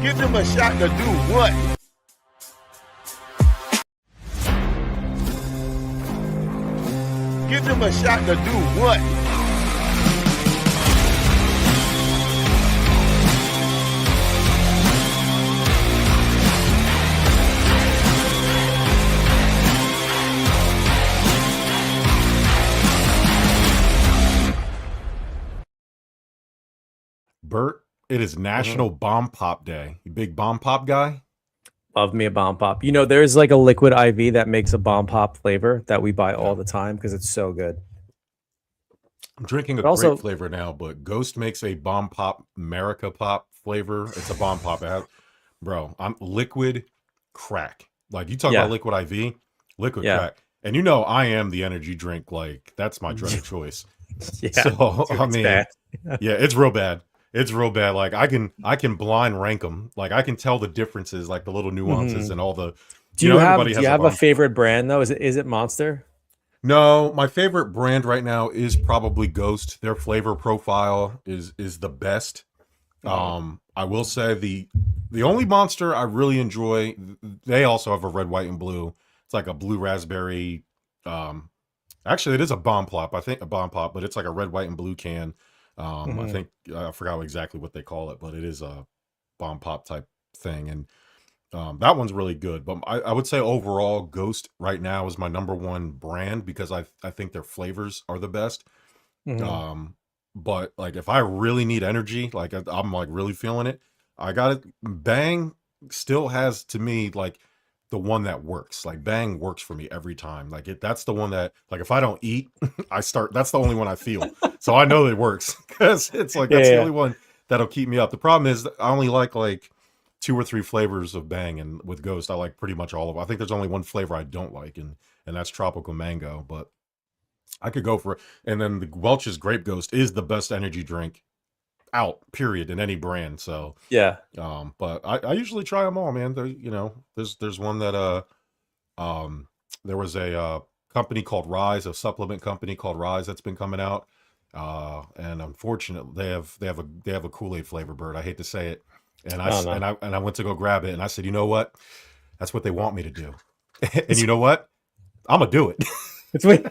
Give them a shot to do what? Give them a shot to do what? Bert, it is National Bomb Pop Day. You big bomb pop guy? Love me a bomb pop. You know, there's like a liquid IV that makes a bomb pop flavor that we buy all the time because it's so good. I'm drinking a grape flavor now, but Ghost makes a bomb pop America pop flavor. It's a bomb pop. I'm liquid crack. Like you talk about liquid IV, liquid crack. And you know I am the energy drink. Like that's my drug of choice. So I mean, it's real bad. It's real bad. Like I can blind rank them. Like I can tell the differences, like the little nuances and all the. Do you have a favorite brand though? Is it Monster? No, my favorite brand right now is probably Ghost. Their flavor profile is the best. I will say the only Monster I really enjoy. They also have a red, white, and blue. It's like a blue raspberry. Actually, it is a bomb pop. I think a bomb pop, but it's like a red, white, and blue can. I think I forgot exactly what they call it, but it is a bomb pop type thing, and that one's really good. But I would say overall, Ghost right now is my number one brand because I think their flavors are the best. But like if I really need energy, like I'm like really feeling it, I got it. Bang still has to me like the one that works. Like Bang works for me every time. Like that's the one that like if I don't eat, that's the only one I feel. So I know it works because it's like that's the only one that'll keep me up. The problem is I only like 2 or 3 flavors of Bang, and with Ghost I like pretty much all of them. I think there's only one flavor I don't like, and that's tropical mango, but I could go for it. And then the Welch's Grape Ghost is the best energy drink out, period, in any brand. So but I usually try them all, man. There's one that there was a company called Rise, a supplement company called Rise that's been coming out, and unfortunately they have a Kool-Aid flavor, Bird. I hate to say it, and I went to go grab it, and I said, you know what, that's what they want me to do, and you know what, I'm gonna do it. It's weird.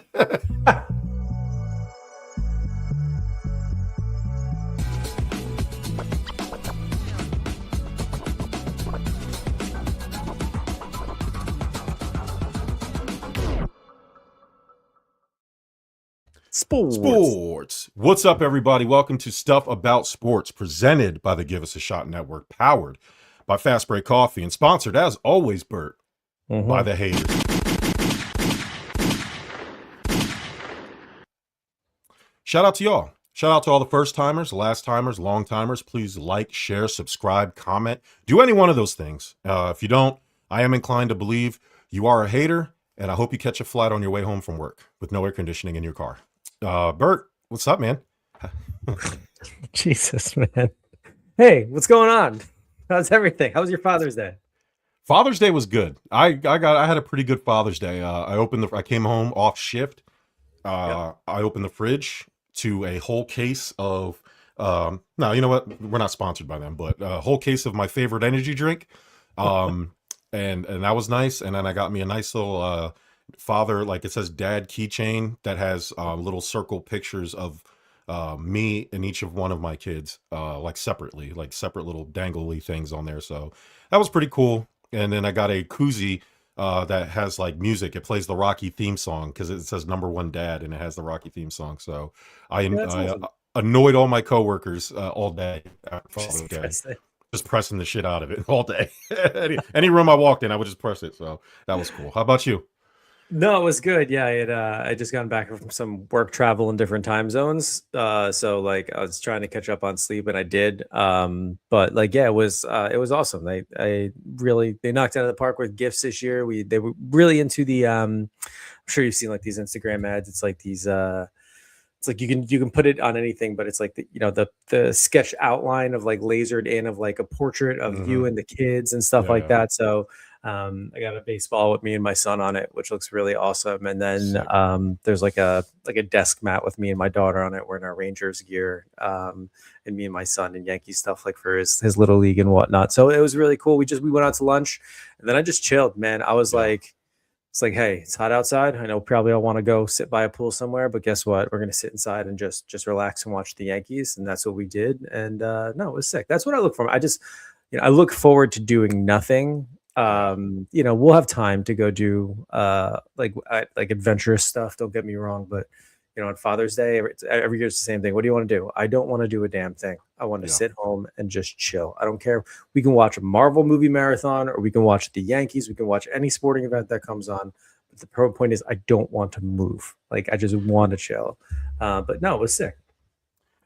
Sports. What's up, everybody? Welcome to Stuff About Sports, presented by the Give Us a Shot Network, powered by Fast Break Coffee, and sponsored, as always, Bert, by the haters. Shout out to y'all. Shout out to all the first timers, last timers, long timers. Please like, share, subscribe, comment. Do any one of those things. If you don't, I am inclined to believe you are a hater, and I hope you catch a flight on your way home from work with no air conditioning in your car. Bert, what's up, man? Jesus, man. Hey, what's going on? How's everything? How was your Father's Day? Father's Day was good. I had a pretty good Father's Day. I came home off shift. I opened the fridge to a whole case of no, you know what? We're not sponsored by them, but a whole case of my favorite energy drink. And that was nice. And then I got me a nice little father, like it says dad keychain that has little circle pictures of me and each of one of my kids, like separate little dangly things on there. So that was pretty cool. And then I got a koozie that has like music. It plays the Rocky theme song because it says number one dad and it has the Rocky theme song. So I awesome. Annoyed all my coworkers all day after Father's Day. Just pressing the shit out of it all day. any room I walked in, I would just press it. So that was cool. How about you? No, it was good. Yeah, I just gotten back from some work travel in different time zones. So like I was trying to catch up on sleep, and I did. But like it was awesome. They knocked it out of the park with gifts this year. They were really into the I'm sure you've seen like these Instagram ads. It's like these it's like you can put it on anything, but it's like the sketch outline of like lasered in of like a portrait of you and the kids and stuff like that. So I got a baseball with me and my son on it, which looks really awesome. And then Sick. there's like a desk mat with me and my daughter on it. We're in our Rangers gear, and me and my son and Yankee stuff like for his little league and whatnot. So it was really cool. We went out to lunch, and then I just chilled, man. I was like, it's like, hey, it's hot outside. I know probably I'll want to go sit by a pool somewhere, but guess what? We're gonna sit inside and just relax and watch the Yankees, and that's what we did. And no, it was sick. That's what I look for. I just, I look forward to doing nothing. We'll have time to go do like adventurous stuff. Don't get me wrong, but on Father's Day, every year it's the same thing. What do you want to do? I don't want to do a damn thing. I want to sit home and just chill. I don't care. We can watch a Marvel movie marathon, or we can watch the Yankees. We can watch any sporting event that comes on. But the point is, I don't want to move. Like, I just want to chill. But no, it was sick.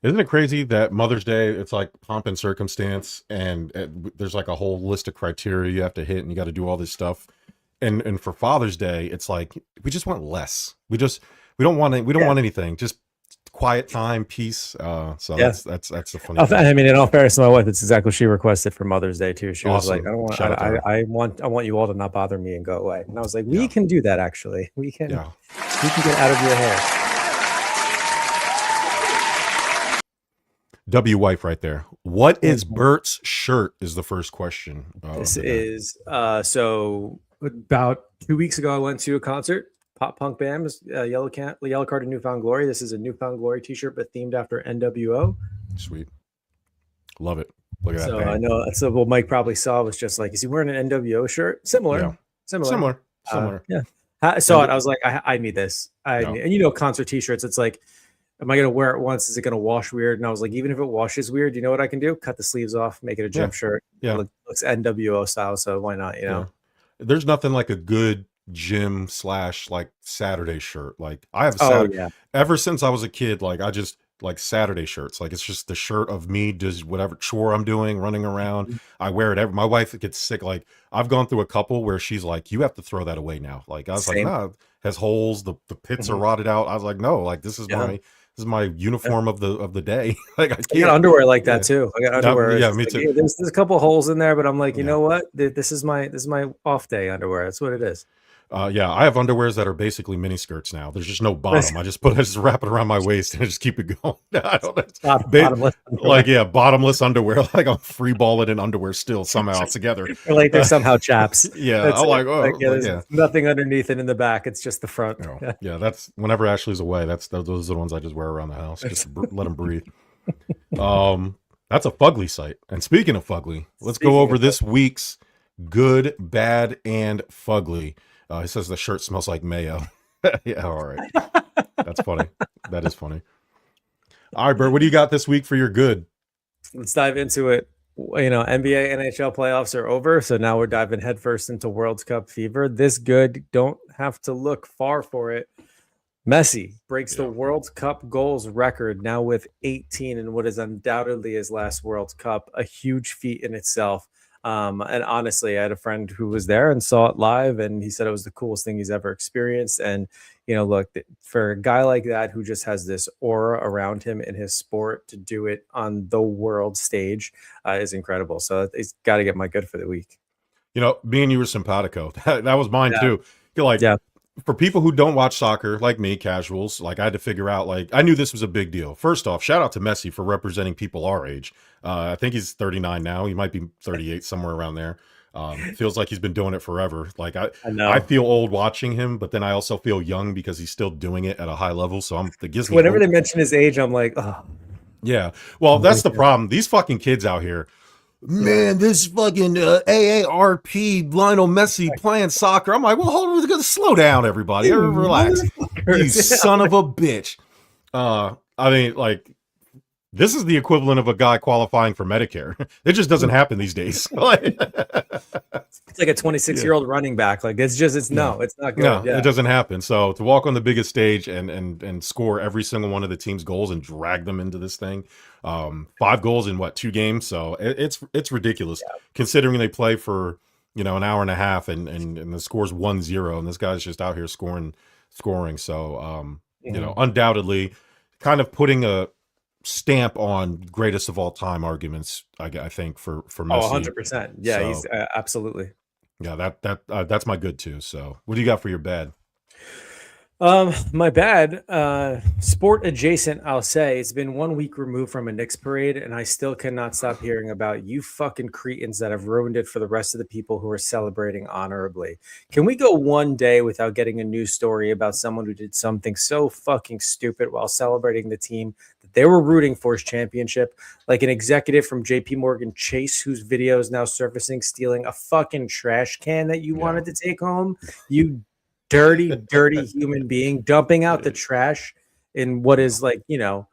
Isn't it crazy that Mother's Day, it's like pomp and circumstance, and there's like a whole list of criteria you have to hit, and you got to do all this stuff. And for Father's Day, it's like we just want less. We don't want anything. Just quiet time, peace. So that's the funny thing. I mean, in all fairness to my wife, it's exactly what she requested for Mother's Day too. She was Awesome. like, I want you all to not bother me and go away. And I was like, we can do that actually. We can get out of your hair. W wife right there. What is Bert's shirt is the first question. This is so about 2 weeks ago, I went to a concert. Pop punk band, Yellow Card of Newfound Glory. This is a Newfound Glory t-shirt, but themed after NWO. Sweet. Love it. Look at that. So I know. So what Mike probably saw was just like, is he wearing an NWO shirt? Similar. Yeah. I saw it. I was like, I need this. And concert t-shirts, it's like, am I going to wear it once? Is it going to wash weird? And I was like, even if it washes weird, you know what I can do? Cut the sleeves off, make it a gym shirt. Yeah. It looks NWO style. So why not, There's nothing like a good gym / like Saturday shirt. Like I have a ever since I was a kid, like I just like Saturday shirts. Like it's just the shirt of me, just whatever chore I'm doing, running around. I wear it my wife gets sick. Like I've gone through a couple where she's like, you have to throw that away now. Like I was like, nah, it has holes, the pits are rotted out. I was like, no, like this is my uniform of the day. Like I got underwear like that too. I got underwear. Yeah, me too. There's a couple holes in there, but I'm like, you know what? This is my off day underwear. That's what it is. I have underwears that are basically mini skirts now. There's just no bottom. I just wrap it around my waist and I just keep it going. Bottomless underwear. Bottomless underwear. Like I'm free balling in underwear still somehow together. Or like they're somehow chaps. There's nothing underneath it in the back. It's just the front. That's whenever Ashley's away. Those are the ones I just wear around the house. Just let them breathe. That's a Fugly site. And speaking of Fugly, let's go over this week's good, bad, and Fugly. He says the shirt smells like mayo. Yeah, all right. That's funny. That is funny. All right, Bert, what do you got this week for your good? Let's dive into it. NBA, NHL playoffs are over, so now we're diving headfirst into World Cup fever. This good, don't have to look far for it. Messi breaks the World Cup goals record now with 18 in what is undoubtedly his last World Cup, a huge feat in itself. And honestly, I had a friend who was there and saw it live, and he said it was the coolest thing he's ever experienced. And, look, for a guy like that who just has this aura around him in his sport, to do it on the world stage is incredible. So it's got to get my good for the week. Me and you were simpatico. That was mine too. For people who don't watch soccer like me, casuals, like I had to figure out, like I knew this was a big deal. First off, shout out to Messi for representing people our age. I think he's 39 now. He might be 38, somewhere around there. Feels like he's been doing it forever. Like I feel old watching him, but then I also feel young because he's still doing it at a high level. So whenever they mention his age, I'm like, oh. Yeah. Well, that's the problem. These fucking kids out here. Man, this fucking AARP Lionel Messi playing soccer. I'm like, well, hold on, slow down, everybody. Relax. You son of a bitch. I mean, like, this is the equivalent of a guy qualifying for Medicare. It just doesn't happen these days. It's like a 26-year-old running back. Like it's not good. No, it doesn't happen. So to walk on the biggest stage and score every single one of the team's goals and drag them into this thing, 5 goals in 2 games. So it's ridiculous considering they play for an hour and a half and the score's 1-0 and this guy's just out here scoring. So undoubtedly, kind of putting a stamp on greatest of all time arguments. I think for Messi. 100%. Yeah, he's absolutely. Yeah, that's my good too. So, what do you got for your bad? My bad. Sport adjacent, I'll say. It's been 1 week removed from a Knicks parade, and I still cannot stop hearing about you fucking cretins that have ruined it for the rest of the people who are celebrating honorably. Can we go one day without getting a news story about someone who did something so fucking stupid while celebrating the team that they were rooting for's championship? Like an executive from JP Morgan Chase, whose video is now surfacing, stealing a fucking trash can that you Yeah. wanted to take home. You dirty human being, dumping out the trash in what is like, a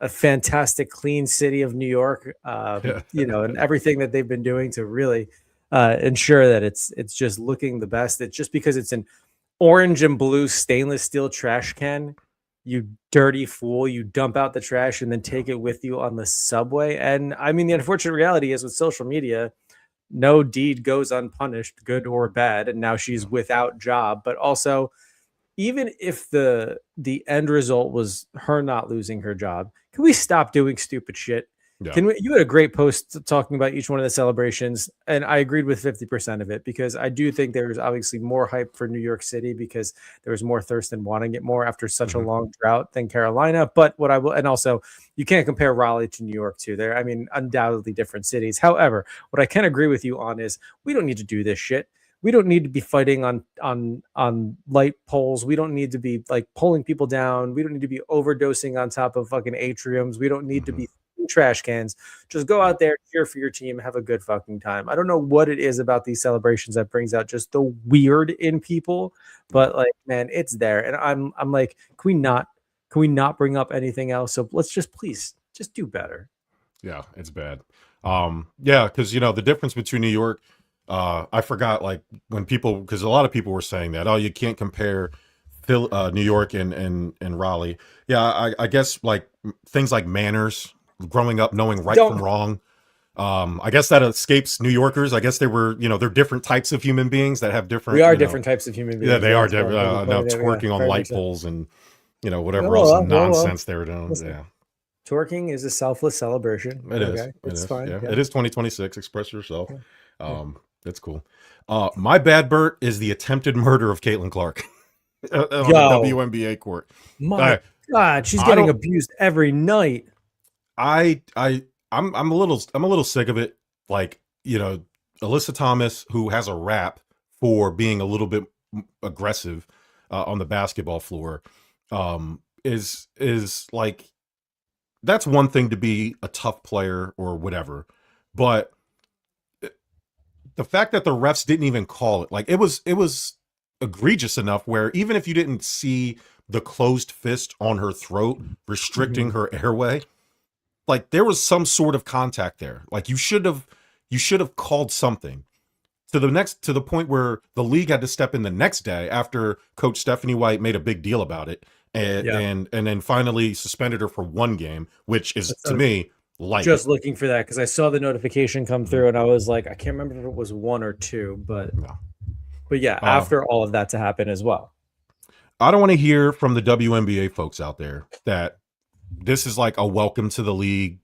fantastic clean city of New York, and everything that they've been doing to really ensure that it's just looking the best. It's just because it's an orange and blue stainless steel trash can, you dirty fool, you dump out the trash and then take it with you on the subway. And I mean, the unfortunate reality is with social media, no deed goes unpunished, good or bad, and now she's without job. But also, even if the end result was her not losing her job, can we stop doing stupid shit? Yeah. Can we? You had a great post talking about each one of the celebrations, and I agreed with 50% of it, because I do think there's obviously more hype for New York City because there was more thirst and wanting it more after such a long drought than Carolina. But what I will, and also you can't compare Raleigh to New York too. There, I mean, undoubtedly different cities. However, what I can agree with you on is we don't need to do this shit. We don't need to be fighting on light poles. We don't need to be like pulling people down. We don't need to be overdosing on top of fucking atriums. We don't need to be trash cans. Just go out there, cheer for your team, have a good fucking time. I don't know what it is about these celebrations that brings out just the weird in people, but like, man, it's there. And I'm like, can we not bring up anything else? So let's just please just do better. Yeah, it's bad. Yeah, because the difference between New York, I forgot, like, when people, because a lot of people were saying that, oh, you can't compare New York and Raleigh. Yeah, I guess like things like manners, growing up knowing right from wrong. I guess that escapes New Yorkers. I guess they were, they're different types of human beings that have different. We are different types of human beings. Yeah, they are different. Now twerking on light poles and whatever nonsense they were doing. Listen, yeah. Twerking is a selfless celebration. It is. It's fine. Yeah. It is 2026. Express yourself. That's cool. My bad, Bert, is the attempted murder of Caitlin Clark on the WNBA court. My God, she's getting abused every night. I'm a little sick of it. Like, Alyssa Thomas, who has a rap for being a little bit aggressive on the basketball floor, is like, that's one thing to be a tough player or whatever, but the fact that the refs didn't even call it, like, it was egregious enough where even if you didn't see the closed fist on her throat restricting her airway, like, there was some sort of contact there. Like, you should have called something to the point where the league had to step in the next day after Coach Stephanie White made a big deal about it and then finally suspended her for one game, which is to me light. Just looking for that because I saw the notification come through and I was like, I can't remember if it was 1 or 2, but yeah, after all of that to happen as well. I don't want to hear from the WNBA folks out there that this is like a welcome to the league,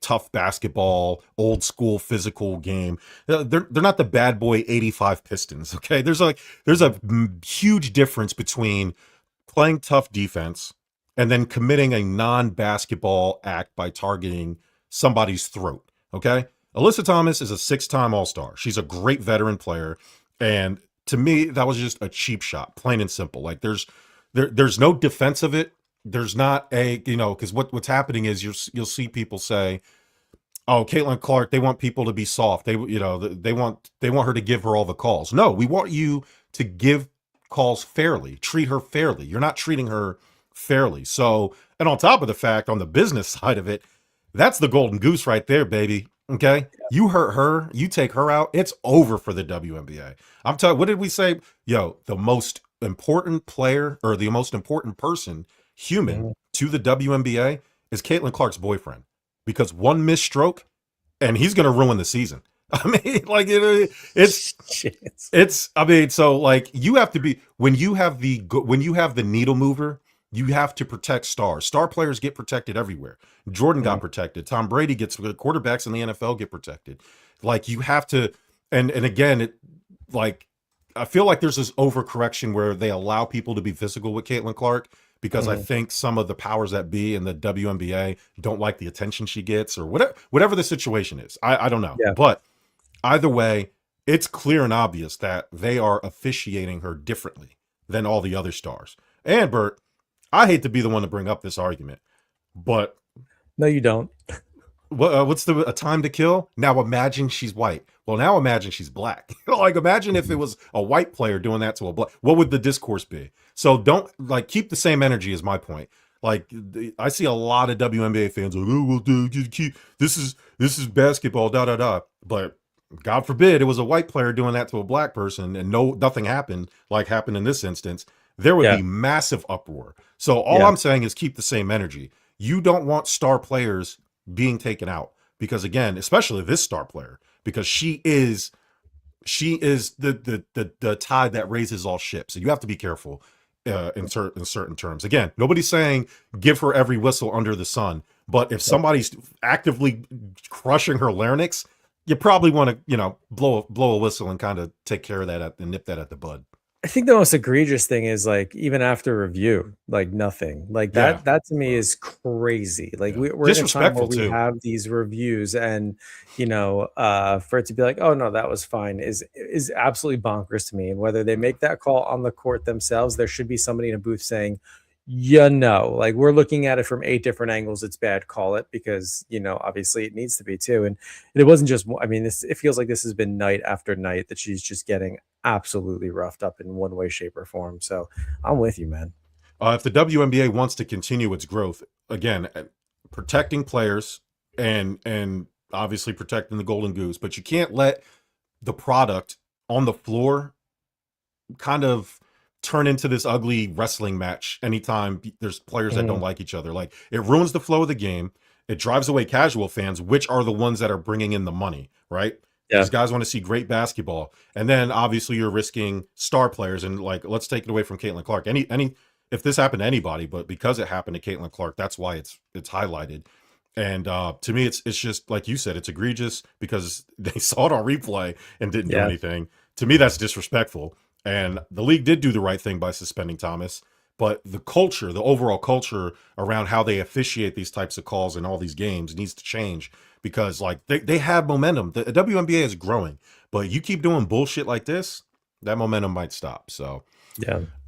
tough basketball, old school physical game. They're not the bad boy 85 Pistons. Okay. There's a huge difference between playing tough defense and then committing a non-basketball act by targeting somebody's throat. Okay. Alyssa Thomas is a 6-time All-Star. She's a great veteran player. And to me, that was just a cheap shot, plain and simple. Like, there's no defense of it. There's not because what's happening is you'll see people say, oh, Caitlin Clark, they want people to be soft. They want her to give her all the calls. No, we want you to give calls fairly, treat her fairly. You're not treating her fairly. So, and on top of the fact, on the business side of it, that's the golden goose right there, baby. Okay. You hurt her, you take her out, it's over for the WNBA. I'm telling you, what did we say? Yo, the most important player or the most important person, human, to the WNBA is Caitlin Clark's boyfriend, because one missed stroke and he's going to ruin the season. I mean, like, I mean, so like, you have to be, when you have the needle mover, you have to protect stars. Star players get protected everywhere. Jordan got protected. Tom Brady gets, quarterbacks in the NFL get protected. Like, you have to, and again, like I feel like there's this overcorrection where they allow people to be physical with Caitlin Clark because I think some of the powers that be in the WNBA don't like the attention she gets or whatever the situation is. I don't know. Yeah. But either way, it's clear and obvious that they are officiating her differently than all the other stars. And Bert, I hate to be the one to bring up this argument, but No, you don't. what's a time to kill? Now imagine she's white. Well, now imagine she's black. Like imagine if it was a white player doing that to a black. What would the discourse be? So don't like keep the same energy is my point. Like I see a lot of WNBA fans like, oh well, dude, this is basketball, da da da. But God forbid it was a white player doing that to a black person and nothing happened like happened in this instance. There would be massive uproar. So all I'm saying is keep the same energy. You don't want star players being taken out because again, especially this star player, because she is the tide that raises all ships. So you have to be careful in certain terms. Again, nobody's saying give her every whistle under the sun, but if somebody's actively crushing her larynx, you probably want to, blow a whistle and kind of take care of that and nip that at the bud. I think the most egregious thing is like even after review, like nothing like that. That to me is crazy. Like we're in a time where we have these reviews, and for it to be like, oh no, that was fine, is absolutely bonkers to me. And whether they make that call on the court themselves, there should be somebody in a booth saying, like we're looking at it from 8 different angles. It's bad. Call it because obviously it needs to be too. And it wasn't just. I mean, it feels like this has been night after night that she's just getting absolutely roughed up in one way, shape, or form. So I'm with you, man. If the WNBA wants to continue its growth, again, protecting players and obviously protecting the golden goose, but you can't let the product on the floor kind of turn into this ugly wrestling match anytime there's players that don't like each other. Like it ruins the flow of the game. It drives away casual fans, which are the ones that are bringing in the money, right? These guys want to see great basketball. And then obviously you're risking star players. And like, let's take it away from Caitlin Clark. If this happened to anybody, but because it happened to Caitlin Clark, that's why it's highlighted. And to me, it's just like you said, it's egregious because they saw it on replay and didn't do anything. To me, that's disrespectful. And the league did do the right thing by suspending Thomas. But the overall culture around how they officiate these types of calls in all these games needs to change. Because like they have momentum. The WNBA is growing, but you keep doing bullshit like this, that momentum might stop. So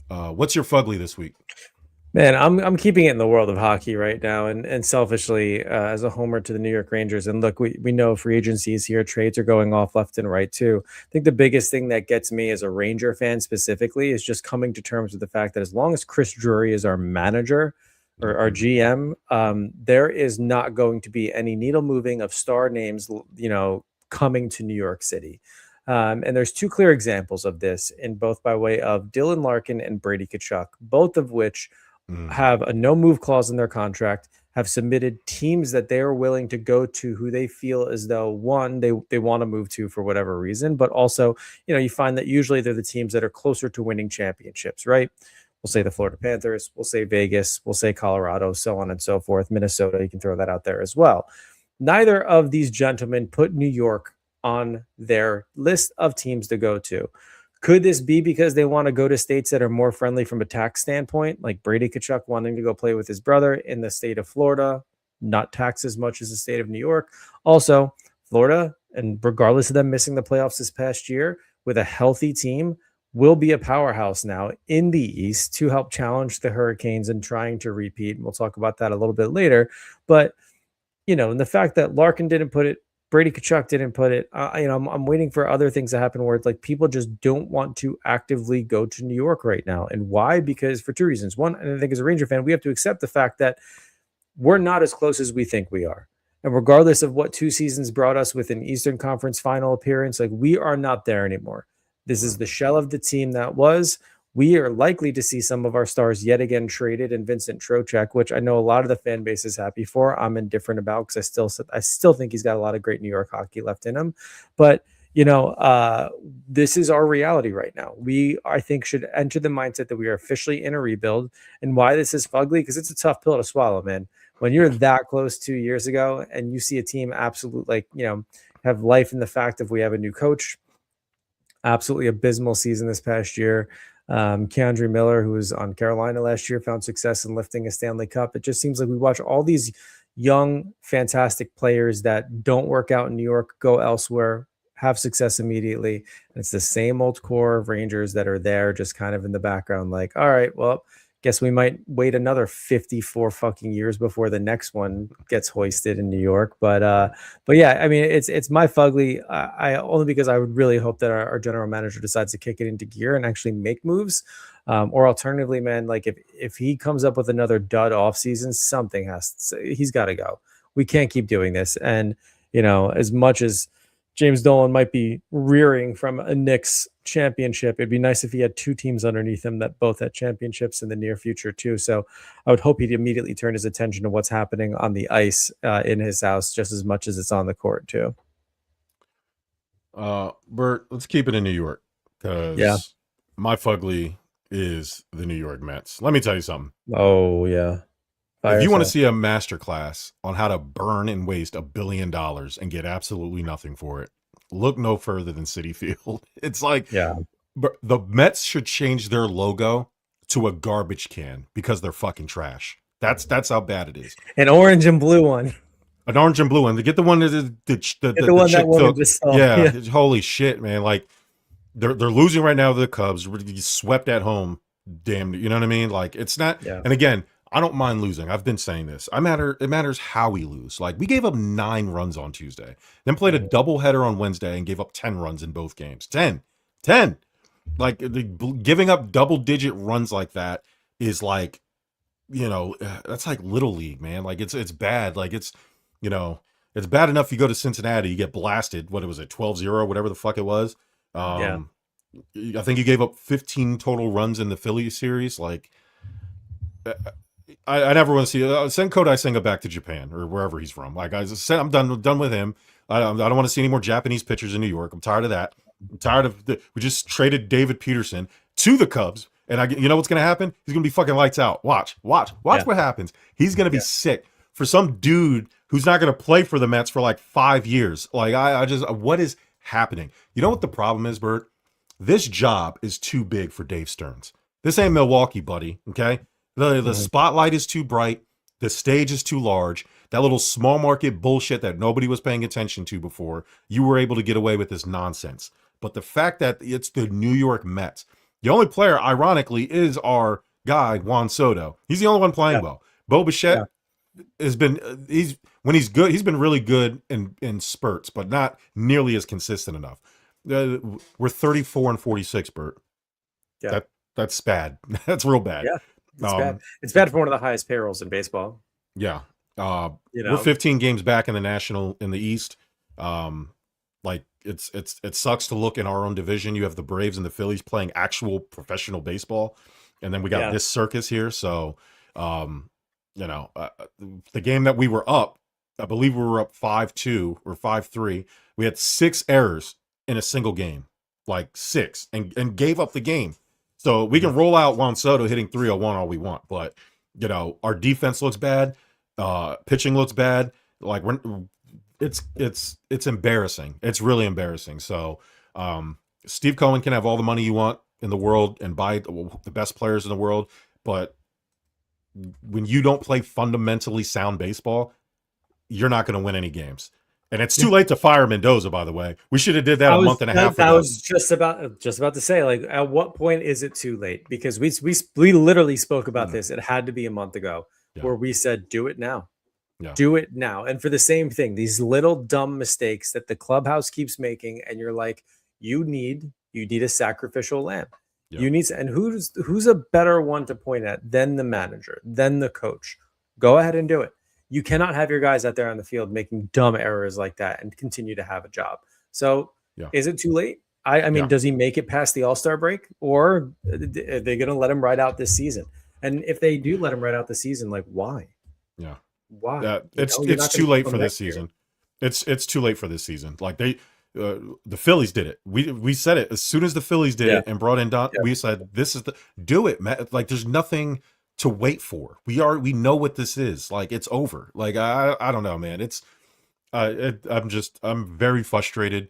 what's your fugly this week? Man, I'm keeping it in the world of hockey right now, and selfishly as a homer to the New York Rangers. And look, we know free agency is here, trades are going off left and right too. I think the biggest thing that gets me as a Ranger fan specifically is just coming to terms with the fact that as long as Chris Drury is our manager or our GM, there is not going to be any needle moving of star names, coming to New York City. And there's 2 clear examples of this, in both by way of Dylan Larkin and Brady Tkachuk, both of which have a no move clause in their contract, have submitted teams that they are willing to go to who they feel as though one, they want to move to for whatever reason, but also, you find that usually they're the teams that are closer to winning championships, right? We'll say the Florida Panthers, we'll say Vegas, we'll say Colorado, so on and so forth. Minnesota, you can throw that out there as well. Neither of these gentlemen put New York on their list of teams to go to. Could this be because they want to go to states that are more friendly from a tax standpoint, like Brady Tkachuk wanting to go play with his brother in the state of Florida, not tax as much as the state of New York? Also, Florida, and regardless of them missing the playoffs this past year, with a healthy team, will be a powerhouse now in the East to help challenge the Hurricanes and trying to repeat. And we'll talk about that a little bit later. But, and the fact that Larkin didn't put it, Brady Tkachuk didn't put it, I'm waiting for other things to happen where it's like people just don't want to actively go to New York right now. And why? Because for 2 reasons. One, and I think as a Ranger fan, we have to accept the fact that we're not as close as we think we are. And regardless of what 2 seasons brought us with an Eastern Conference final appearance, like we are not there anymore. This is the shell of the team that was. We are likely to see some of our stars yet again traded, and Vincent Trocheck, which I know a lot of the fan base is happy for. I'm indifferent about because I still think he's got a lot of great New York hockey left in him. But this is our reality right now. We, I think, should enter the mindset that we are officially in a rebuild. And why this is fugly, because it's a tough pill to swallow, man. When you're that close 2 years ago and you see a team absolutely have life in the fact of we have a new coach, absolutely abysmal season this past year. Keandre Miller, who was on Carolina last year, found success in lifting a Stanley Cup. It just seems like we watch all these young, fantastic players that don't work out in New York, go elsewhere, have success immediately. And it's the same old core of Rangers that are there, just kind of in the background, like, all right, well, guess we might wait another 54 fucking years before the next one gets hoisted in New York. But yeah, I mean, it's my fugly. I only because I would really hope that our general manager decides to kick it into gear and actually make moves. Or alternatively, man, like if he comes up with another dud off season, something he's got to go. We can't keep doing this. And as much as James Dolan might be rearing from a Knicks championship, it'd be nice if he had two teams underneath him that both had championships in the near future too. So I would hope he'd immediately turn his attention to what's happening on the ice in his house just as much as it's on the court too. Bert, let's keep it in New York because my fugly is the New York Mets. Let me tell you something. Oh yeah. If you want to see a masterclass on how to burn and waste $1 billion and get absolutely nothing for it, look no further than Citi Field. It's like, the Mets should change their logo to a garbage can because they're fucking trash. That's how bad it is. An orange and blue one. An orange and blue one. They get the one that the one that woman just saw. Yeah, holy shit, man! Like they're losing right now to the Cubs. We're swept at home. Damn, you know what I mean? Like it's not. Yeah. And again, I don't mind losing. I've been saying this. It matters how we lose. Like we gave up 9 runs on Tuesday, then played a doubleheader on Wednesday and gave up 10 runs in both games. 10. Like giving up double-digit runs like that is like, that's like little league, man. Like it's bad. Like it's bad enough you go to Cincinnati, you get blasted. What was it, 12-0, whatever the fuck it was. I think you gave up 15 total runs in the Philly series. Like I never want to see send Kodai Senga back to Japan or wherever he's from. Like I'm done with him. I don't want to see any more Japanese pitchers in New York. I'm tired of that. I'm tired of we just traded David Peterson to the Cubs, and you know what's going to happen? He's going to be fucking lights out. Watch what happens. He's going to be sick for some dude who's not going to play for the Mets for like 5 years. Like I just what is happening? You know what the problem is, Bert? This job is too big for Dave Stearns. This ain't Milwaukee, buddy. Okay. The spotlight is too bright. The stage is too large. That little small market bullshit that nobody was paying attention to before, you were able to get away with this nonsense. But the fact that it's the New York Mets, the only player, ironically, is our guy, Juan Soto. He's the only one playing well. Bo Bichette has been, when he's good, he's been really good in spurts, but not nearly as consistent enough. We're 34-46, Bert. Yeah. That's bad. That's real bad. Yeah. It's bad. It's bad for one of the highest payrolls in baseball. Yeah. We're 15 games back in the East. Like it sucks to look in our own division. You have the Braves and the Phillies playing actual professional baseball. And then we got this circus here. So, the game that we were up, I believe we were up 5-2 or 5-3. We had 6 errors in a single game, like 6, and gave up the game. So we can roll out Juan Soto hitting 301 all we want, but our defense looks bad, pitching looks bad. Like it's embarrassing. It's really embarrassing. So Steve Cohen can have all the money you want in the world and buy the best players in the world, but when you don't play fundamentally sound baseball, you're not going to win any games. And it's too late to fire Mendoza, by the way. We should have did that a month and a half ago. I was just about to say, like, at what point is it too late? Because we literally spoke about this. It had to be a month ago where we said, do it now. Yeah. Do it now. And for the same thing, these little dumb mistakes that the clubhouse keeps making, and you're like, you need a sacrificial lamb. Yeah. You need, and who's a better one to point at than the manager, than the coach? Go ahead and do it. You cannot have your guys out there on the field making dumb errors like that and continue to have a job. So is it too late? I mean, does he make it past the All-Star break, or are they going to let him ride out this season? And if they do let him ride out the season, like why? Yeah. Why? It's too late for this season. It's too late for this season. Like the Phillies did it. We said it as soon as the Phillies did it and brought in Don. We said, this is do it, man. Like there's nothing to wait for. We know what this is. Like it's over. Like I don't know, man. I'm very frustrated.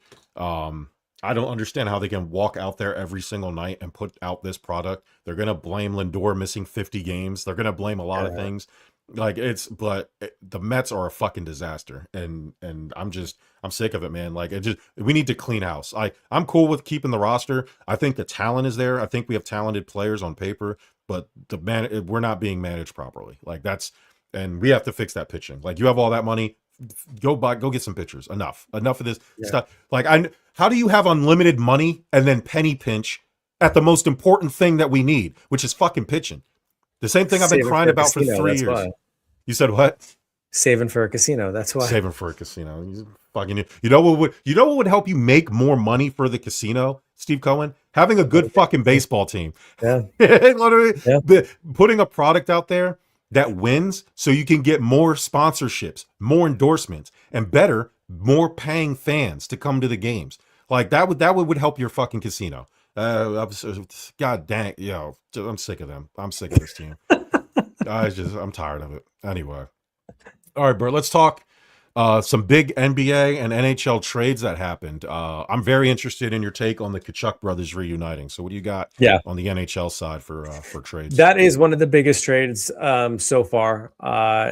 I don't understand how they can walk out there every single night and put out this product. They're gonna blame Lindor missing 50 games. They're gonna blame a lot of things. Like the Mets are a fucking disaster, and I'm sick of it, man. Like we need to clean house. I'm cool with keeping the roster. I think the talent is there. I think we have talented players on paper, but we're not being managed properly. Like and we have to fix that pitching. Like you have all that money, go get some pitchers. Enough of this stuff. Like how do you have unlimited money and then penny pinch at the most important thing that we need, which is fucking pitching? The same thing I've been crying about for 3 years. Why. You said what? Saving for a casino. That's why. Saving for a casino. You know what would help you make more money for the casino, Steve Cohen? Having a good fucking baseball team. Yeah. Putting a product out there that wins so you can get more sponsorships, more endorsements, and more paying fans to come to the games. Like that would help your fucking casino. God dang, I'm sick of them. I'm sick of this team. I'm tired of it. Anyway. All right, Bert, let's talk some big NBA and NHL trades that happened. I'm very interested in your take on the Tkachuk brothers reuniting. So what do you got on the NHL side for trades? That is one of the biggest trades so far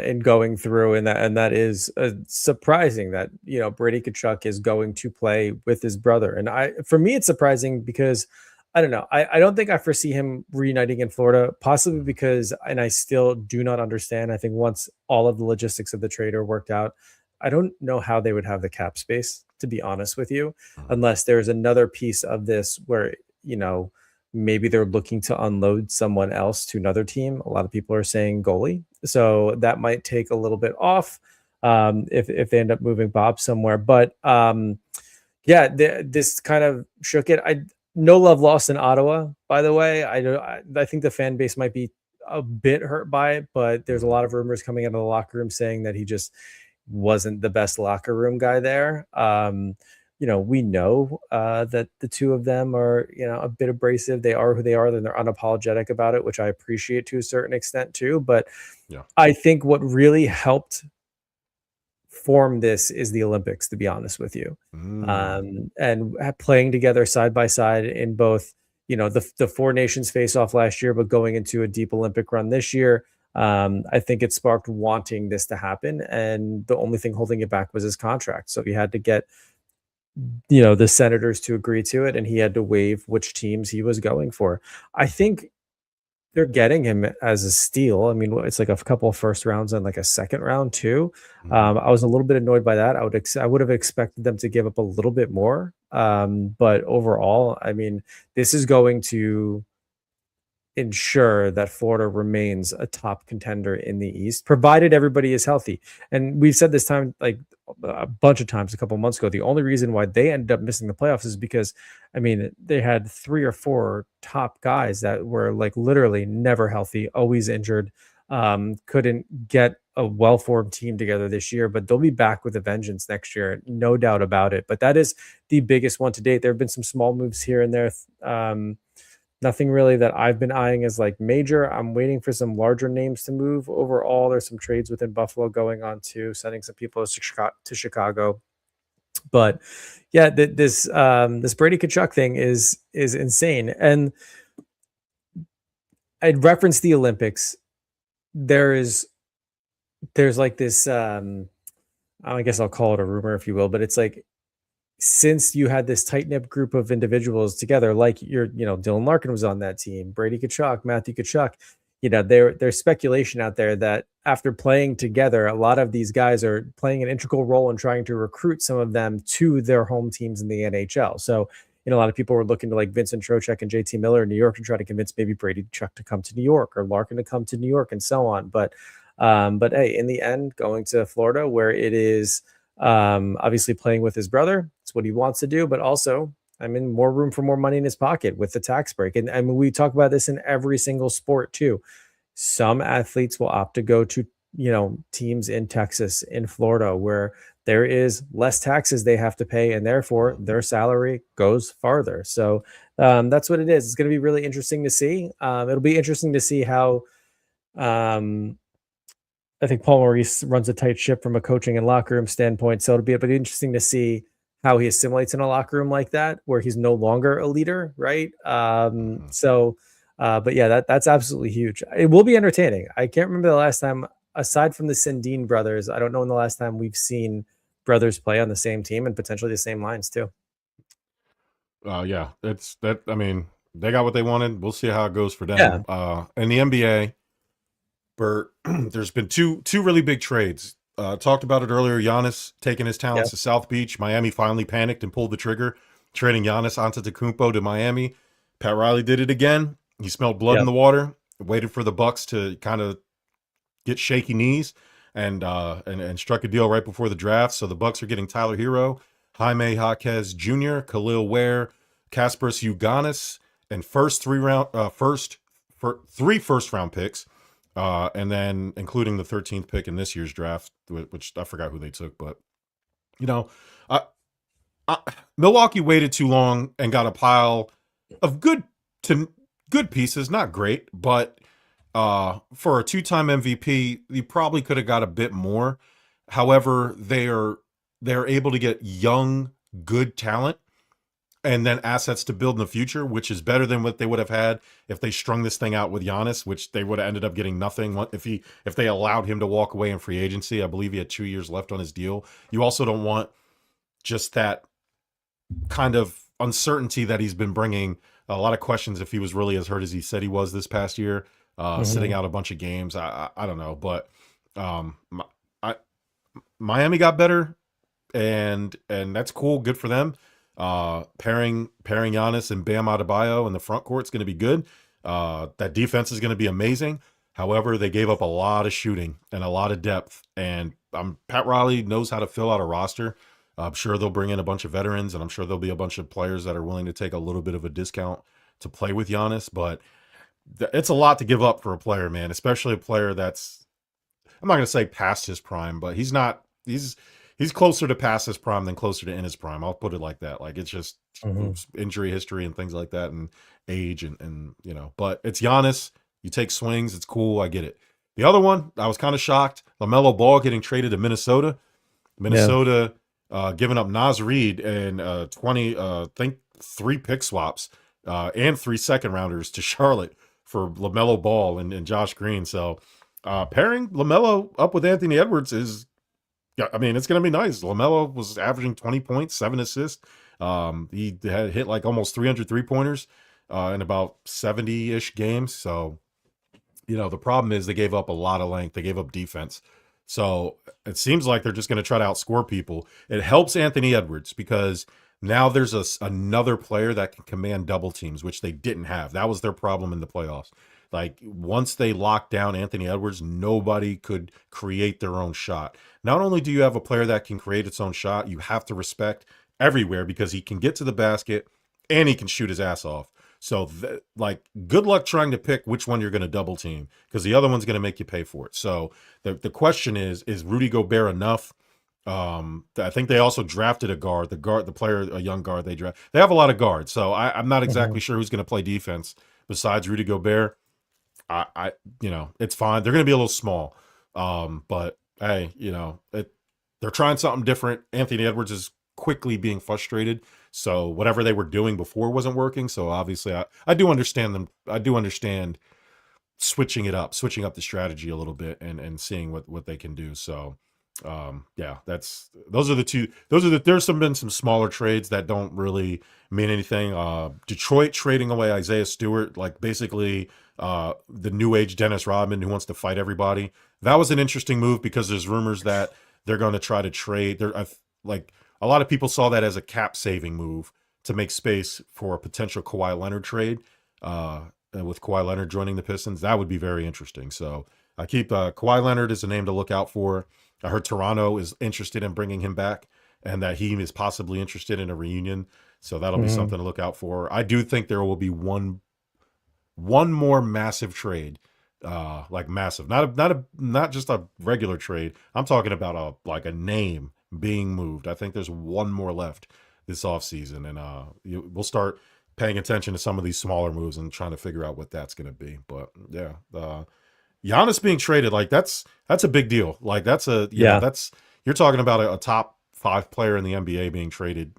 in going through, and that is surprising that Brady Tkachuk is going to play with his brother. And for me, it's surprising because I don't know. I don't think I foresee him reuniting in Florida, possibly because, and I still do not understand. I think once all of the logistics of the trade are worked out, I don't know how they would have the cap space, to be honest with you, unless there's another piece of this where, maybe they're looking to unload someone else to another team. A lot of people are saying goalie. So that might take a little bit off if they end up moving Bob somewhere. But this kind of shook it. No love lost in Ottawa, by the way. I think the fan base might be a bit hurt by it, but there's a lot of rumors coming out of the locker room saying that he just wasn't the best locker room guy there. We know that the two of them are, a bit abrasive. They are who they are, and they're unapologetic about it, which I appreciate to a certain extent too. But I think what really helped form this is the Olympics, to be honest with you. And playing together side by side in both, the four nations face off last year, but going into a deep Olympic run this year. I think it sparked wanting this to happen. And the only thing holding it back was his contract. So he had to get, the Senators to agree to it, and he had to waive which teams he was going for. I think they're getting him as a steal. I mean, it's like a couple of first rounds and like a second round too. I was a little bit annoyed by that. I would have expected them to give up a little bit more. But overall, I mean, this is going to ensure that Florida remains a top contender in the East, provided everybody is healthy. And we've said this time, like a bunch of times, a couple of months ago, the only reason why they ended up missing the playoffs is because, they had 3 or 4 top guys that were like literally never healthy, always injured, couldn't get a well-formed team together this year, but they'll be back with a vengeance next year, no doubt about it. But that is the biggest one to date. There have been some small moves here and there. Nothing really that I've been eyeing as like major. I'm waiting for some larger names to move. Overall, there's some trades within Buffalo going on too, sending some people to Chicago. But this Brady Tkachuk thing is insane. And I referenced the Olympics. There's like this, I guess I'll call it a rumor, if you will, but it's like, since you had this tight-knit group of individuals together, like Dylan Larkin was on that team, Brady Tkachuk, Matthew Tkachuk, there's speculation out there that after playing together, a lot of these guys are playing an integral role in trying to recruit some of them to their home teams in the NHL. So, a lot of people were looking to like Vincent Trocheck and JT Miller in New York to try to convince maybe Brady Tkachuk to come to New York or Larkin to come to New York and so on. But hey, in the end, going to Florida where it is obviously playing with his brother, it's what he wants to do, but also more room for more money in his pocket with the tax break. And we talk about this in every single sport too. Some athletes will opt to go to, teams in Texas, in Florida, where there is less taxes they have to pay, and therefore their salary goes farther. So that's what it is. It's going to be really interesting to see. It'll be interesting to see how, I think Paul Maurice runs a tight ship from a coaching and locker room standpoint. So it'll be interesting to see how he assimilates in a locker room like that, where he's no longer a leader, right? But yeah, that's absolutely huge. It will be entertaining. I can't remember the last time, aside from the Sindine brothers, I don't know when the last time we've seen brothers play on the same team and potentially the same lines too. Yeah, it's that. I mean, they got what they wanted. We'll see how it goes for Yeah. them. In the NBA, Bert, there's been two really big trades. Talked about it earlier. Giannis taking his talents to South Beach. Miami finally panicked and pulled the trigger, trading Giannis Antetokounmpo to Miami. Pat Riley did it again. He smelled blood in the water. Waited for the Bucks to kind of get shaky knees, and struck a deal right before the draft. So the Bucks are getting Tyler Hero, Jaime Jaquez Jr., Khalil Ware, Kasparas Uganis, and three first round picks. And then including the 13th pick in this year's draft, which I forgot who they took, but you know, Milwaukee waited too long and got a pile of good pieces, not great, but for a two-time MVP, you probably could have got a bit more. However, they're able to get young, good talent and then assets to build in the future, which is better than what they would have had if they strung this thing out with Giannis, which they would have ended up getting nothing if they allowed him to walk away in free agency. I believe he had 2 years left on his deal. You also don't want just that kind of uncertainty that he's been bringing. A lot of questions if he was really as hurt as he said he was this past year, sitting out a bunch of games. I don't know, but Miami got better, and that's cool. Good for them. Pairing Giannis and Bam Adebayo in the front court is going to be good. That defense is going to be amazing. However, they gave up a lot of shooting and a lot of depth, and Pat Riley knows how to fill out a roster. I'm sure they'll bring in a bunch of veterans, and I'm sure there'll be a bunch of players that are willing to take a little bit of a discount to play with Giannis, but it's a lot to give up for a player, man, especially a player that's, I'm not going to say past his prime, but he's closer to past his prime than closer to in his prime. I'll put it like that. Like, it's just injury history and things like that, and age and but it's Giannis. You take swings. It's cool. I get it. The other one, I was kind of shocked. LaMelo Ball getting traded to Minnesota. Giving up Naz Reid and 3 pick swaps and 3 second rounders to Charlotte for LaMelo Ball and Josh Green. So pairing LaMelo up with Anthony Edwards is, I mean, it's going to be nice. LaMelo was averaging 20 points, 7 assists. He had hit like almost 300 3-pointers in about 70-ish games. So, the problem is they gave up a lot of length. They gave up defense. So it seems like they're just going to try to outscore people. It helps Anthony Edwards because now there's another player that can command double teams, which they didn't have. That was their problem in the playoffs. Like, once they locked down Anthony Edwards, nobody could create their own shot. Not only do you have a player that can create its own shot, you have to respect everywhere because he can get to the basket and he can shoot his ass off. So, good luck trying to pick which one you're going to double team because the other one's going to make you pay for it. So, the question is Rudy Gobert enough? I think they also drafted a young guard they draft. They have a lot of guards, so I'm not exactly sure who's going to play defense besides Rudy Gobert. It's fine. They're going to be a little small, but hey, they're trying something different. Anthony Edwards is quickly being frustrated. So whatever they were doing before wasn't working. So obviously I do understand them. I do understand switching up the strategy a little bit and seeing what they can do. So there's been some smaller trades that don't really mean anything. Detroit trading away Isaiah Stewart, like basically the new age Dennis Rodman who wants to fight everybody. That was an interesting move because there's rumors that they're going to try to trade. A lot of people saw that as a cap saving move to make space for a potential Kawhi Leonard trade. With Kawhi Leonard joining the Pistons, that would be very interesting. So I keep Kawhi Leonard as a name to look out for. I heard Toronto is interested in bringing him back and that he is possibly interested in a reunion. So that'll be something to look out for. I do think there will be one more massive trade, massive, not just a regular trade. I'm talking about a name being moved. I think there's one more left this offseason, and we'll start paying attention to some of these smaller moves and trying to figure out what that's going to be. But yeah, Giannis being traded, that's a big deal. Like that's you're talking about a top 5 player in the NBA being traded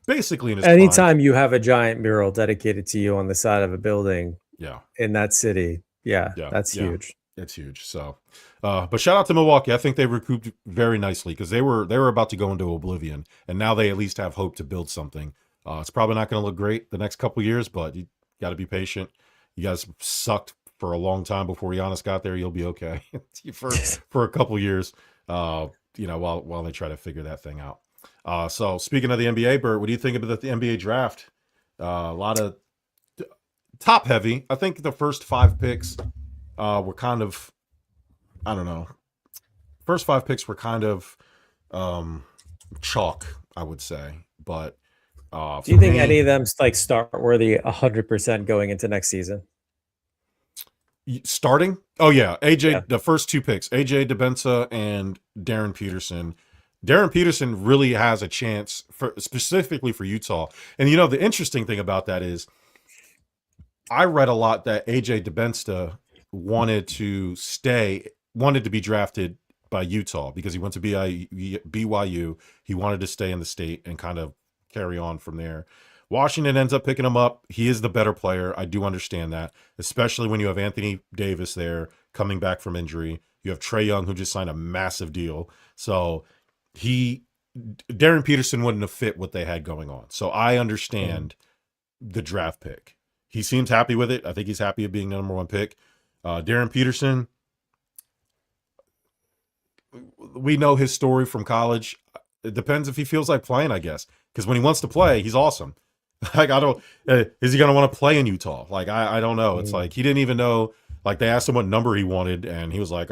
basically in his prime. Anytime you have a giant mural dedicated to you on the side of a building Yeah. in that city, that's huge. It's huge. So, but shout out to Milwaukee. I think they recouped very nicely because they were about to go into oblivion, and now they at least have hope to build something. It's probably not going to look great the next couple years, but you got to be patient. You guys sucked for a long time before Giannis got there. You'll be okay for a couple years. While they try to figure that thing out. So speaking of the NBA, Bert, what do you think about the NBA draft? A lot of top heavy. I think the first 5 picks were kind of, I don't know. First 5 picks were kind of chalk, I would say. But do you think any of them like start worthy 100% going into next season? Starting? Oh yeah, AJ. Yeah. The first 2 picks, AJ DeBensa and Darren Peterson. Darren Peterson really has a chance specifically for Utah. And the interesting thing about that is, I read a lot that AJ DeBensa wanted to be drafted by Utah because he went to BYU. He wanted to stay in the state and kind of carry on from there. Washington ends up picking him up. He is the better player. I do understand that, especially when you have Anthony Davis there coming back from injury. You have Trae Young, who just signed a massive deal. So Darren Peterson wouldn't have fit what they had going on. So I understand the draft pick. He seems happy with it. I think he's happy of being the number 1 pick. Darren Peterson, we know his story from college. It depends if he feels like playing, I guess. Because when he wants to play, he's awesome. Like, is he going to want to play in Utah? Like, I don't know. It's like, he didn't even know, like, they asked him what number he wanted, and he was like,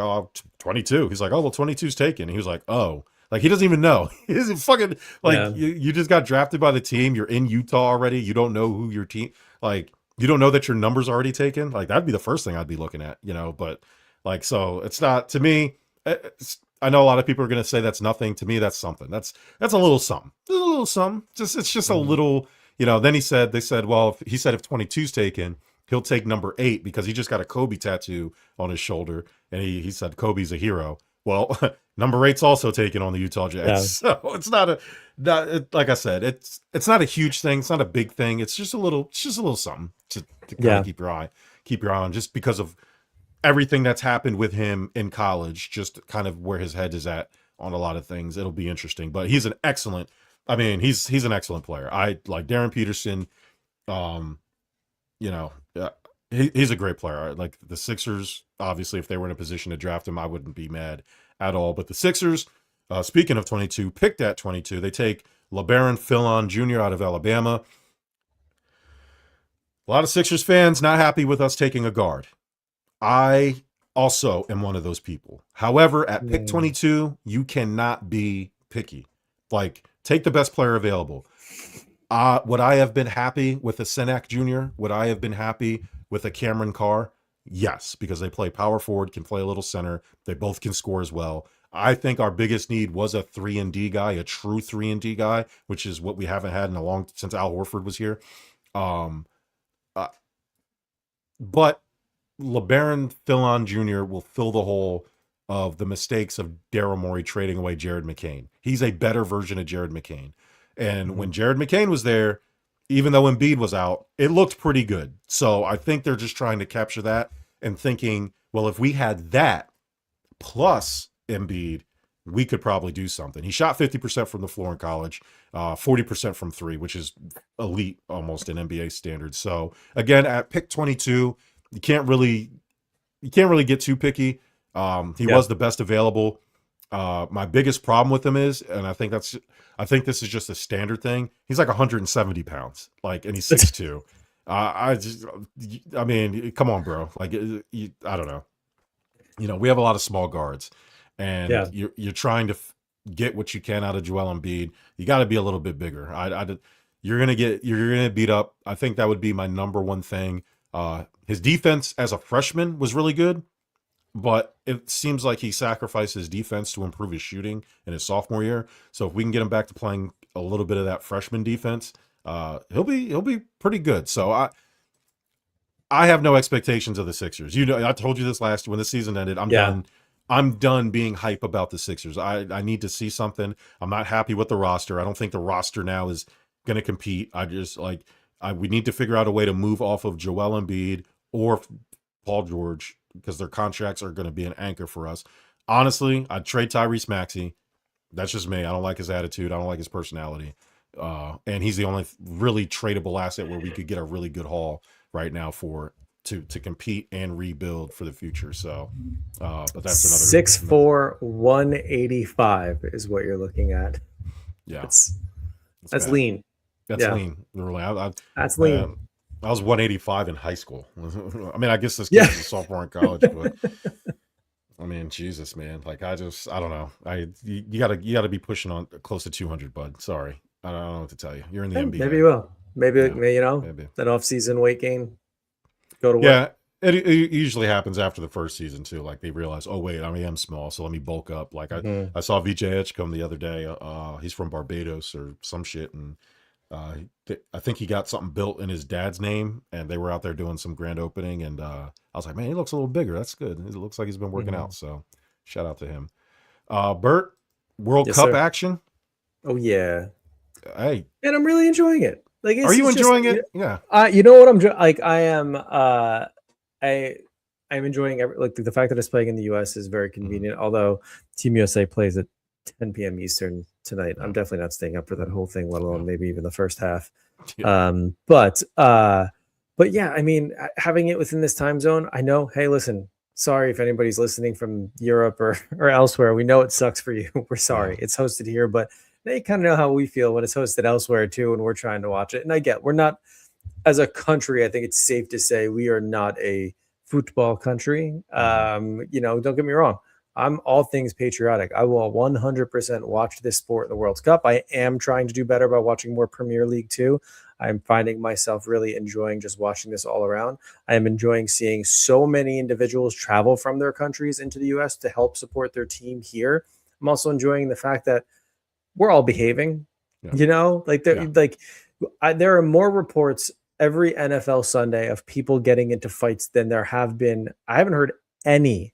22. He's like, oh, well, 22's taken. He was like, oh. Like, he doesn't even know. He's fucking, like, you just got drafted by the team. You're in Utah already. You don't know who your team, like, you don't know that your number's already taken. Like, that'd be the first thing I'd be looking at, but, like, so it's not, to me, I know a lot of people are going to say that's nothing. To me, that's something. That's a little something. A little something. It's just a little, then they said, well, if 22's taken, he'll take number 8 because he just got a Kobe tattoo on his shoulder. And he said Kobe's a hero. Well, number 8's also taken on the Utah Jazz. Yeah. So it's not like I said, it's not a huge thing. It's not a big thing. It's just a little something to kind of keep your eye on, just because of everything that's happened with him in college, just kind of where his head is at on a lot of things. It'll be interesting, but he's an excellent player. I like Darren Peterson. He's a great player. Like the Sixers, obviously, if they were in a position to draft him, I wouldn't be mad at all. But the Sixers, speaking of 22, picked at 22. They take LeBaron Fillon Jr. out of Alabama. A lot of Sixers fans not happy with us taking a guard. I also am one of those people. However, at pick 22, you cannot be picky. Like, take the best player available. Would I have been happy with a Senac Jr.? Would I have been happy with a Cameron Carr? Yes, because they play power forward, can play a little center. They both can score as well. I think our biggest need was a 3-and-D guy, a true 3-and-D guy, which is what we haven't had since Al Horford was here. But LeBaron Fillon Jr. will fill the hole of the mistakes of Daryl Morey trading away Jared McCain. He's a better version of Jared McCain. And when Jared McCain was there, even though Embiid was out, it looked pretty good. So I think they're just trying to capture that and thinking, well, if we had that plus Embiid, we could probably do something. He shot 50% from the floor in college, 40% from 3, which is elite almost in NBA standards. So again, at pick 22, you can't really get too picky. He was the best available. My biggest problem with him is, and I think this is just a standard thing, he's like 170 pounds, like, and he's 6'2". I mean, come on, bro. Like, I don't know. We have a lot of small guards, and you're trying to get what you can out of Joel Embiid. You got to be a little bit bigger. You're gonna beat up. I think that would be my number one thing. His defense as a freshman was really good, but it seems like he sacrificed his defense to improve his shooting in his sophomore year. So if we can get him back to playing a little bit of that freshman defense, he'll be pretty good. So I have no expectations of the Sixers. I told you this last when the season ended. I'm done. I'm done being hype about the Sixers. I need to see something. I'm not happy with the roster. I don't think the roster now is going to compete. I just like we need to figure out a way to move off of Joel Embiid or Paul George because their contracts are going to be an anchor for us. Honestly, I'd trade Tyrese Maxey. That's just me. I don't like his attitude. I don't like his personality. And he's the only really tradable asset where we could get a really good haul right now for to compete and rebuild for the future. So, but that's another 6'4", 185 is what you're looking at. Yeah, that's bad. Lean. That's lean. Really, that's lean. I was 185 in high school. I mean, I guess this kid's a sophomore in college, but I mean, Jesus, man. Like, I don't know. You gotta be pushing on close to 200, bud. Sorry, I don't know what to tell you. You're in the NBA. Maybe you will. Maybe that off-season weight gain. Go to work. Yeah, it usually happens after the first season too. Like they realize, oh wait, I am small, so let me bulk up. Like I saw VJ Edgecombe the other day. He's from Barbados or some shit, and I think he got something built in his dad's name, and they were out there doing some grand opening, and I was like, man, he looks a little bigger. That's good. It looks like he's been working out. So shout out to him. Bert, World Cup action. Oh yeah. Hey, and I'm really enjoying it. Like, are you enjoying it? Yeah. You know what I'm like. I am. I'm enjoying the fact that it's playing in the U.S. is very convenient. Although Team USA plays at 10 p.m. Eastern tonight, I'm definitely not staying up for that whole thing, let alone maybe even the first half. But yeah, I mean, having it within this time zone, I know. Hey, listen. Sorry if anybody's listening from Europe or elsewhere. We know it sucks for you. We're sorry. It's hosted here, but they kind of know how we feel when it's hosted elsewhere too, and we're trying to watch it. And we're not, as a country, I think it's safe to say we are not a football country. Don't get me wrong. I'm all things patriotic. I will 100% watch this sport in the World Cup. I am trying to do better by watching more Premier League too. I'm finding myself really enjoying just watching this all around. I am enjoying seeing so many individuals travel from their countries into the U.S. to help support their team here. I'm also enjoying the fact that we're all behaving, there are more reports every NFL Sunday of people getting into fights than there have been. I haven't heard any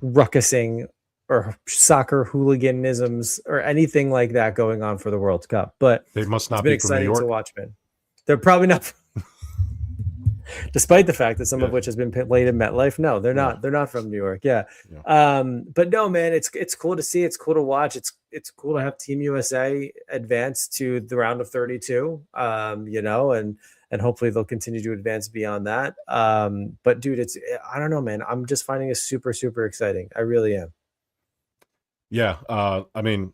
ruckusing or soccer hooliganisms or anything like that going on for the World Cup, but they must not it's been be exciting from New York. to watch, man. They're probably not. Despite the fact that some of which has been played in MetLife, no, they're not. They're not from New York. But no, man, it's cool to see. It's cool to watch. It's cool to have Team USA advance to the round of 32. And hopefully they'll continue to advance beyond that. But dude, I don't know, man. I'm just finding it super, super exciting. I really am. Yeah. I mean,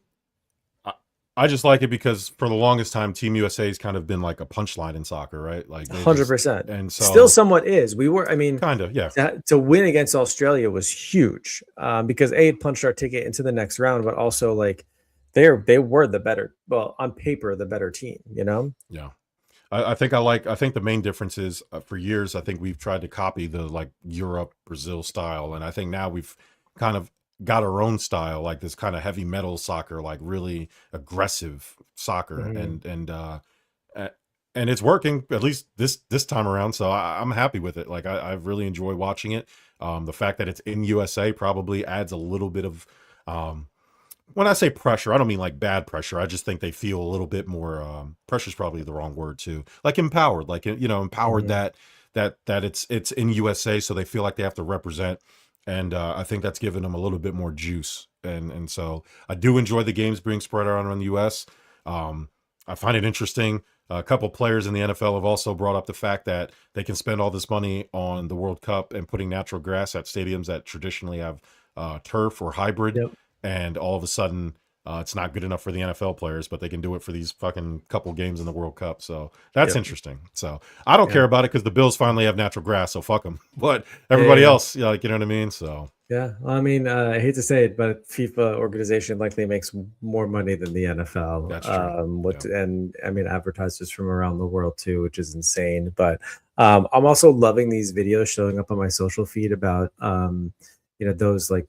I just like it because for the longest time, Team USA has kind of been like a punchline in soccer, right? Like 100%. And so still somewhat is. We were, I mean, kind of, yeah. To win against Australia was huge because it punched our ticket into the next round, but also like they were the better, well, on paper, the better team, Yeah. I think the main difference is for years, I think we've tried to copy the like Europe, Brazil style. And I think now we've kind of got our own style, like this kind of heavy metal soccer, like really aggressive soccer. And it's working at least this time around. So I'm happy with it. Like I really enjoy watching it. The fact that it's in USA probably adds a little bit of, when I say pressure, I don't mean like bad pressure. I just think they feel a little bit more, pressure is probably the wrong word too. Like empowered, empowered that it's in USA. So they feel like they have to represent. And I think that's given them a little bit more juice. And so I do enjoy the games being spread around the U.S. I find it interesting. A couple players in the NFL have also brought up the fact that they can spend all this money on the World Cup and putting natural grass at stadiums that traditionally have turf or hybrid. Yep. And all of a sudden, it's not good enough for the NFL players, but they can do it for these fucking couple games in the World Cup. So that's interesting. So I don't care about it because the Bills finally have natural grass, so fuck them. But everybody else, you know what I mean? So yeah, well, I mean, I hate to say it, but FIFA organization likely makes more money than the NFL. That's true. And I mean, advertisers from around the world too, which is insane. But I'm also loving these videos showing up on my social feed about those like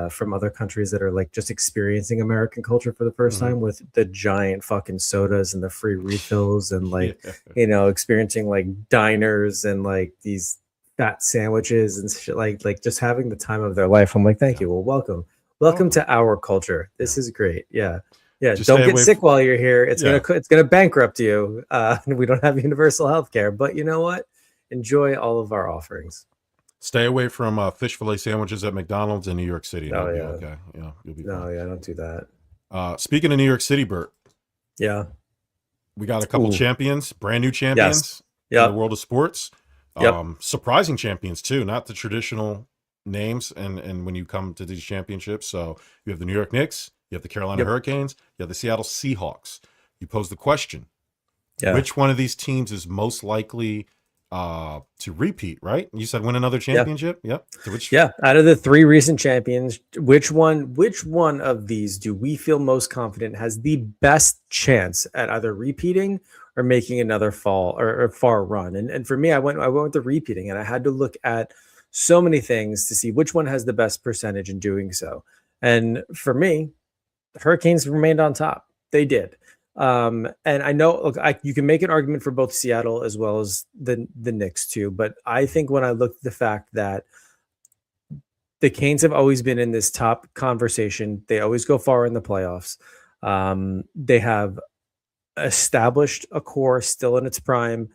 from other countries that are like just experiencing American culture for the first time with the giant fucking sodas and the free refills and like experiencing like diners and like these fat sandwiches and shit, like just having the time of their life. I'm like, thank you. Well, welcome to our culture. This is great. Yeah. Just Don't stay get away sick while you're here. It's Yeah. gonna bankrupt you. We don't have universal health care, but you know what? Enjoy all of our offerings. Stay away from fish fillet sandwiches at McDonald's in New York City. Oh, That'll be yeah. okay. Yeah, you'll be No, fine. yeah, don't do that. Speaking of New York City, Bert, Yeah. we got a couple Ooh. champions, brand new champions in Yep. the world of sports. Yep. Surprising champions too, not the traditional names. And when you come to these championships, so you have the New York Knicks, you have the Carolina Yep. Hurricanes, you have the Seattle Seahawks. You pose the question, Yeah. which one of these teams is most likely to repeat, right? You said win another championship. Yep. So Yeah. Out of the 3 recent champions, which one of these do we feel most confident has the best chance at either repeating or making another fall or far run? And for me, I went with the repeating, and I had to look at so many things to see which one has the best percentage in doing so. And for me, the Hurricanes remained on top. They did. And I know, look, you can make an argument for both Seattle as well as the Knicks too. But I think when I look at the fact that the Canes have always been in this top conversation, they always go far in the playoffs. They have established a core still in its prime.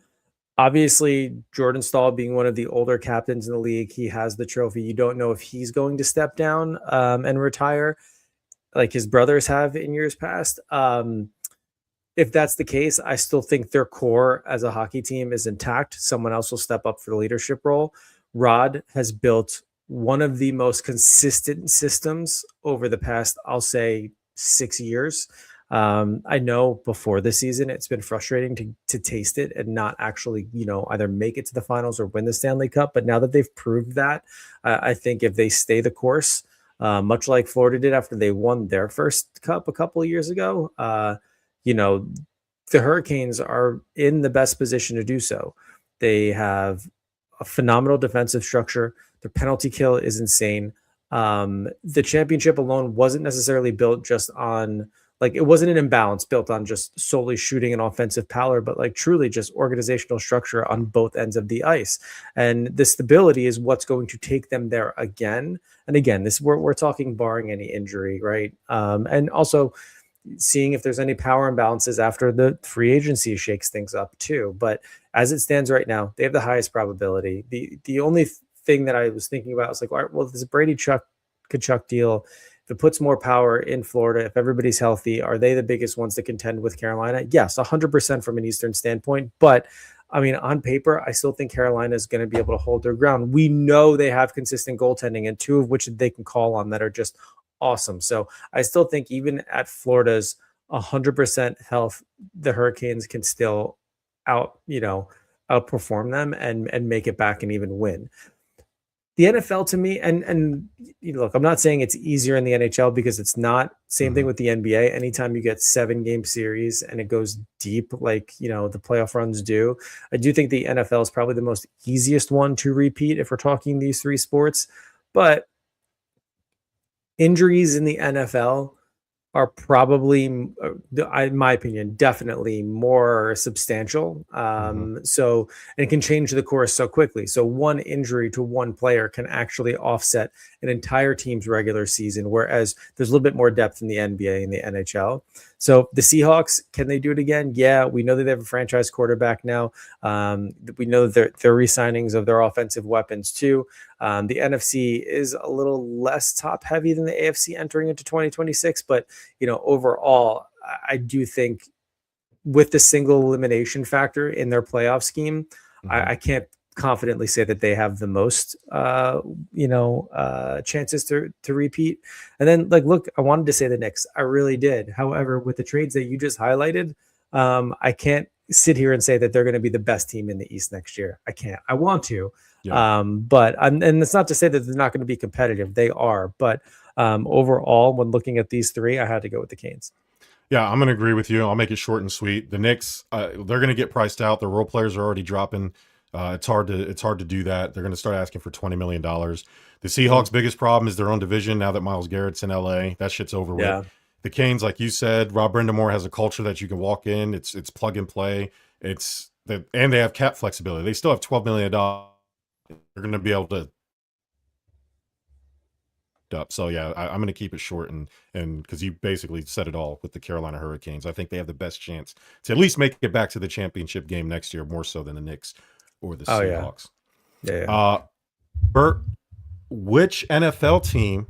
Obviously, Jordan Stahl being one of the older captains in the league, he has the trophy. You don't know if he's going to step down and retire like his brothers have in years past. If that's the case, I still think their core as a hockey team is intact. Someone else will step up for the leadership role. Rod has built one of the most consistent systems over the past, I'll say, 6 years. I know before this season, it's been frustrating to taste it and not actually, either make it to the finals or win the Stanley Cup. But now that they've proved that, I think if they stay the course, much like Florida did after they won their first cup a couple of years ago, the Hurricanes are in the best position to do so. They have a phenomenal defensive structure. Their penalty kill is insane. The championship alone wasn't necessarily built just on, it wasn't an imbalance built on just solely shooting and offensive power, but truly just organizational structure on both ends of the ice. And the stability is what's going to take them there again. And again, we're talking barring any injury, right? And also seeing if there's any power imbalances after the free agency shakes things up too. But as it stands right now, they have the highest probability. The only thing that I was thinking about was all right, well, this Brady Tkachuk deal, if it puts more power in Florida, if everybody's healthy, are they the biggest ones to contend with Carolina? Yes, 100% from an Eastern standpoint. But I mean, on paper, I still think Carolina is going to be able to hold their ground. We know they have consistent goaltending, and 2 of which they can call on that are just awesome. So I still think even at Florida's 100% health, the Hurricanes can still outperform them and make it back and even win. The NFL to me, and look, I'm not saying it's easier in the NHL because it's not. Same thing with the NBA. Anytime you get 7-game series and it goes deep, the playoff runs do, I do think the NFL is probably the most easiest one to repeat if we're talking these 3 sports. But injuries in the NFL are probably, in my opinion, definitely more substantial. So, and it can change the course so quickly. So one injury to one player can actually offset an entire team's regular season, whereas there's a little bit more depth in the NBA and the NHL. So the Seahawks, can they do it again? Yeah, we know that they have a franchise quarterback now. We know that their re-signings of their offensive weapons too. The NFC is a little less top heavy than the AFC entering into 2026, but overall, I do think with the single elimination factor in their playoff scheme, I can't confidently say that they have the most, chances to repeat. And then look, I wanted to say the Knicks. I really did. However, with the trades that you just highlighted, I can't sit here and say that they're going to be the best team in the East next year. I can't. I want to. Yeah. And it's not to say that they're not going to be competitive. They are. But overall, when looking at these 3, I had to go with the Canes. Yeah, I'm going to agree with you. I'll make it short and sweet. The Knicks, they're going to get priced out. The role players are already dropping. It's hard to do that. They're going to start asking for $20 million. The Seahawks' biggest problem is their own division. Now that Myles Garrett's in LA, that shit's over with. The Canes, like you said, Rob Brindamore has a culture that you can walk in. It's plug and play. And they have cap flexibility. They still have $12 million They're going to be able to up. So yeah, I'm going to keep it short and because you basically said it all with the Carolina Hurricanes. I think they have the best chance to at least make it back to the championship game next year, more so than the Knicks or the Oh yeah, Seahawks. yeah. Bert, which NFL team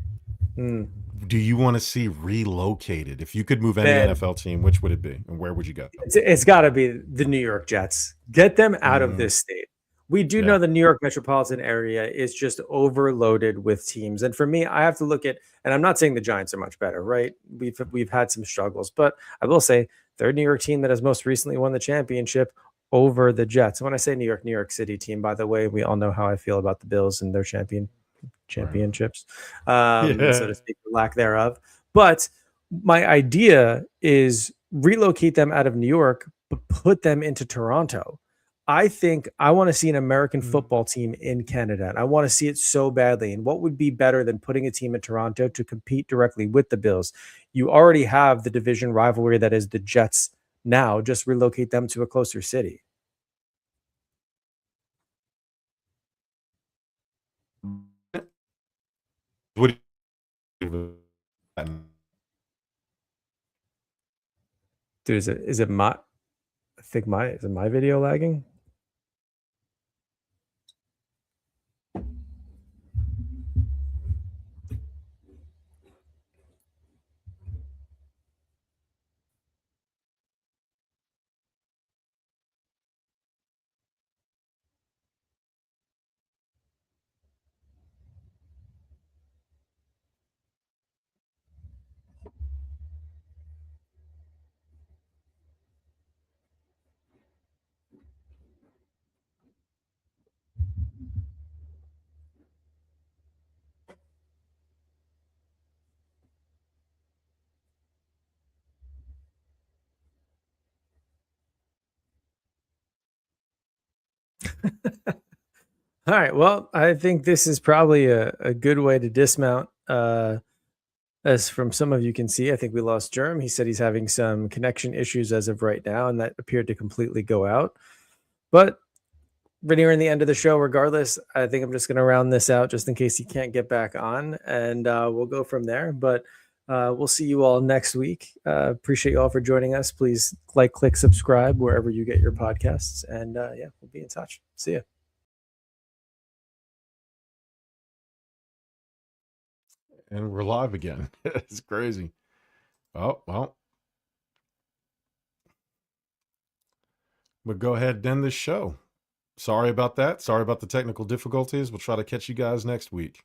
Mm. do you want to see relocated? If you could move any Man, NFL team, which would it be, and where would you go? it's got to be the New York Jets. Get them out of Mm, this state. We do yeah. know the New York metropolitan area is just overloaded with teams, and for me, I have to look at. And I'm not saying the Giants are much better, right? We've had some struggles, but I will say they're a New York team that has most recently won the championship over the Jets. When I say New York City team, by the way, we all know how I feel about the Bills and their championships, Yeah. so to speak, for lack thereof. But my idea is relocate them out of New York, but put them into Toronto. I think I want to see an American football team in Canada, and I want to see it so badly. And what would be better than putting a team in Toronto to compete directly with the Bills? You already have the division rivalry that is the Jets now. Just relocate them to a closer city. What do you- Dude, is it my? I think is it my video lagging? All right. Well, I think this is probably a good way to dismount. As from some of you can see, I think we lost Germ. He said he's having some connection issues as of right now, and that appeared to completely go out. But we're nearing the end of the show regardless. I think I'm just going to round this out just in case he can't get back on, and we'll go from there. But we'll see you all next week. Appreciate you all for joining us. Please like, click, subscribe wherever you get your podcasts. And yeah, we'll be in touch. See ya. And we're live again. It's crazy. Oh, well. But go ahead and end this show. Sorry about that. Sorry about the technical difficulties. We'll try to catch you guys next week.